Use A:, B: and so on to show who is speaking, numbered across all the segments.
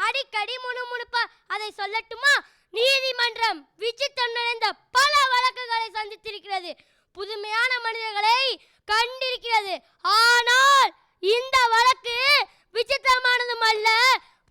A: அடிக்கடி முணுமுணுப்பா. அதை சொல்லட்டுமா? நீதிமன்றம் விசித்திரம் நிறைந்த பல வழக்குகளை சந்தித்திருக்கிறது. புதுமையான மனிதர்களை கண்டிருக்கிறது. ஆனால் இந்த வழக்கு விசித்திரமானதும் அல்ல,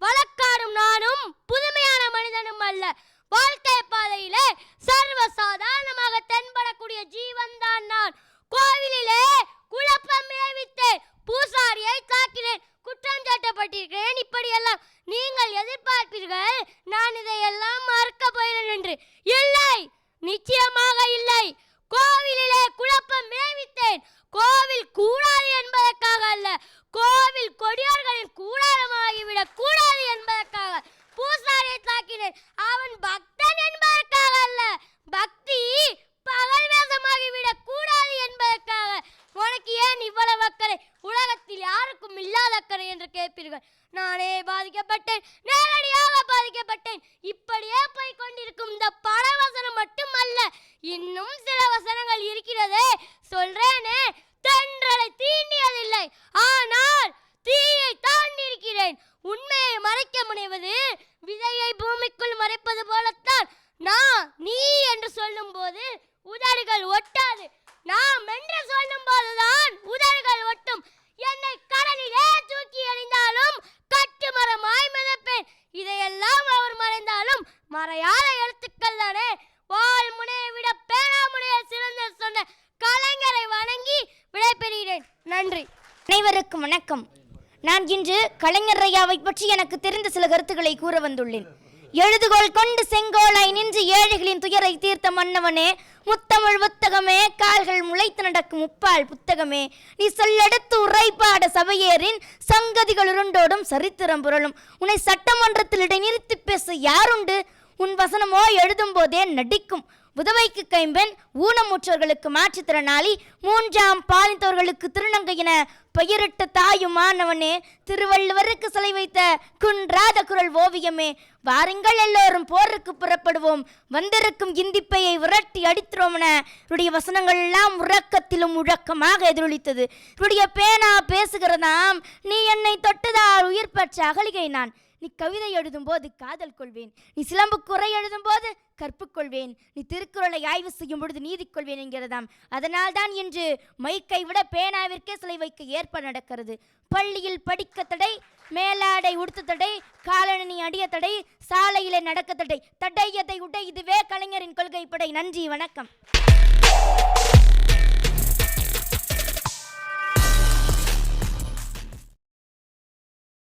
A: வழக்காடும் நானும் புதுமையான மனிதனும் அல்ல. வாழ்க்கை பாதையிலே சர்வசாதாரணமாக தென்படக்கூடிய ஜீவன் தான் நான். கோவிலிலே குழப்பம் விளைவித்தேன், பூசாரியை தாக்கினேன், குற்றம் சாட்டப்பட்டிருக்கிறேன். இப்படியெல்லாம் நீங்கள் எதிர்பார்ப்பீர்கள் நான் இதையெல்லாம் மறக்க போகிறேன் என்று. இல்லை, நிச்சயமாக இல்லை. கோவிலிலே குழப்பம் விளைவித்தேன். கோவில் கூடாது என்பதற்காக அல்ல, கோவில் கொடியார்களின் கூடாரமாகிவிடக் கூடாது என்பதற்காக பூசாரியை தாக்கினேன். அவன் பக்தன் என்பதற்காக அல்ல, பக்தி பகல் வேஷமாகிவிடக் கூடாது என்பதற்காக. உனக்கு ஏன் இவ்வளவு அக்கறை? உலகத்தில் யாருக்கும் இல்லாத அக்கறை என்று கேட்பீர்கள். நானே பாதிக்கப்பட்டேன், நேரடியாக பாதிக்கப்பட்டேன். இப்படியே போய் கொண்டிருக்கும் இந்த பல வசனம் மட்டுமல்ல, இன்னும் சில வசனங்கள் இருக்கிறதே. சொல்றேனே, தென்றலை தீண்டியதில்லை, ஆனால் தீயை தாண்டி இருக்கிறேன். உண்மையை மறைக்க முனைவது விதையை பூமிக்குள் மறைப்பது போலத்தான். நான் நீ என்று சொல்லும் போது உதடுகள் ஒட்டாது, நாம் என்று சொல்லும் போதுதான் உதடுகள் ஒட்டும். என்னை கடலிலே தூக்கி எறிந்தாலும் கட்டுமரமாய் மிதப்பேன். இதையெல்லாம் அவர் மறைந்தாலும் மறையாத எழுத்துக்கள் தானே. வால் முனையை விட பேனா முனையை சிறந்த சொன்ன கலைஞரை வணங்கி விடைபெறுகிறேன். நன்றி.
B: அனைவருக்கும் வணக்கம். நான் இன்று கலைஞர் ஐயாவை பற்றி எனக்கு தெரிந்த சில கருத்துக்களை கூற வந்துள்ளேன். எழுதுகோள் கொண்டு செங்கோலாய் நின்று ஏழைகளின் துயரை தீர்த்த மன்னவனே, முத்தமிழ் புத்தகமே, கால்கள் முளைத்து நடக்கும் முப்பால் புத்தகமே, நீ சொல்லெடுத்து உரைப்பாட சபையேறின் சங்கதிகள் உருண்டோடும் சரித்திரம் புரளும். உன்னை சட்டமன்றத்தில் இடைநிறுத்தி பேச யாருண்டு? உன் வசனமோ எழுதும் போதே நடிக்கும். உதவைக்கு கைம்பெண், ஊனமுற்றவர்களுக்கு மாற்றுத்திறனாளி, மூன்றாம் பாலித்தவர்களுக்கு திருநங்கையின பெயரிட்ட தாயுமானவனே, திருவள்ளுவருக்கு சிலை வைத்த குன்றாத குரல் ஓவியமே, வாருங்கள் எல்லோரும் போருக்கு புறப்படுவோம், வந்திருக்கும் இந்திப்பையை விரட்டி அடித்துறோம்ன இவருடைய வசனங்கள் எல்லாம் உறக்கத்திலும் முழக்கமாக எதிரொலித்தது. இவருடைய பேனா பேசுகிறதாம், நீ என்னை தொட்டதால் உயிர் பெற்ற அகலிகை நான். நீ கவிதை எழுதும் போது காதல் கொள்வேன், நீ சிலம்பு குறை எழுதும் போது கற்புக்கொள்வேன், நீ திருக்குறளை ஆய்வு செய்யும் பொழுது நீதி கொள்வேன் என்கிறதாம். அதனால் தான் இன்று மைக்கை விட பேனாவிற்கே சிலை வைக்க ஏற்பாடு நடக்கிறது. பள்ளியில் படிக்க தடை, மேலாடை உடுத்த தடை, காலணி அடிய தடை, சாலையிலே நடக்க தடை, தடையதை உடை, இதுவே கலைஞரின் கொள்கை படை. நன்றி, வணக்கம்.